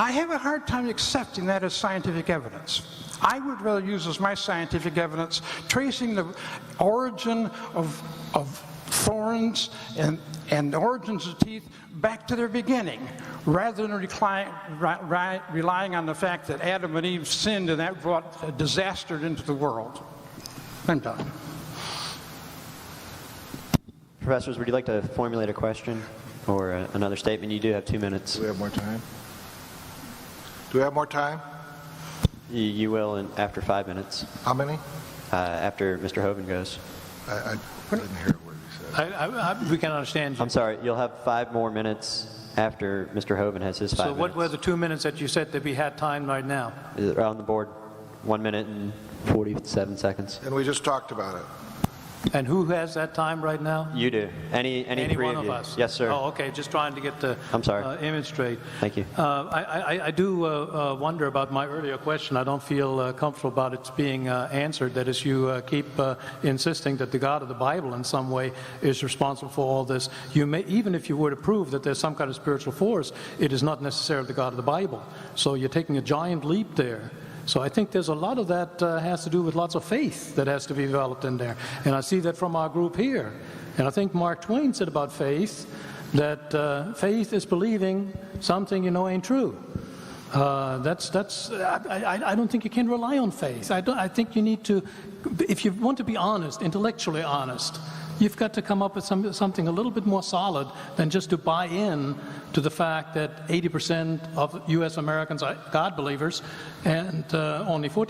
I have a hard time accepting that as scientific evidence. I would rather use as my scientific evidence tracing the origin of thorns and the origins of teeth back to their beginning, rather than relying on the fact that Adam and Eve sinned and that brought a disaster into the world. I'm done. Professors, would you like to formulate a question or another statement? You do have 2 minutes. Do we have more time? Do we have more time? You will after 5 minutes. How many? After Mr. Hovind goes. I didn't hear what he said. We can understand you. I'm sorry, you'll have 5 more minutes after Mr. Hovind has his 5 minutes. So what were the 2 minutes that you said that we had time right now? On the board, 1 minute and 47 seconds. And we just talked about it. And who has that time right now? You do. Any three one of of you. us? Yes, sir. Oh, okay. Just trying to get the I'm sorry. Image straight. Thank you. I do wonder about my earlier question. I don't feel comfortable about it being answered. That is, you keep insisting that the God of the Bible in some way is responsible for all this. You may, even if you were to prove that there's some kind of spiritual force, it is not necessarily the God of the Bible. So you're taking a giant leap there. So I think there's a lot of that has to do with lots of faith that has to be developed in there. And I see that from our group here. And I think Mark Twain said about faith that faith is believing something you know ain't true. I don't think you can rely on faith. I think you need to, if you want to be honest, intellectually honest, you've got to come up with something a little bit more solid than just to buy in to the fact that 80% of U.S. Americans are God believers and only 14%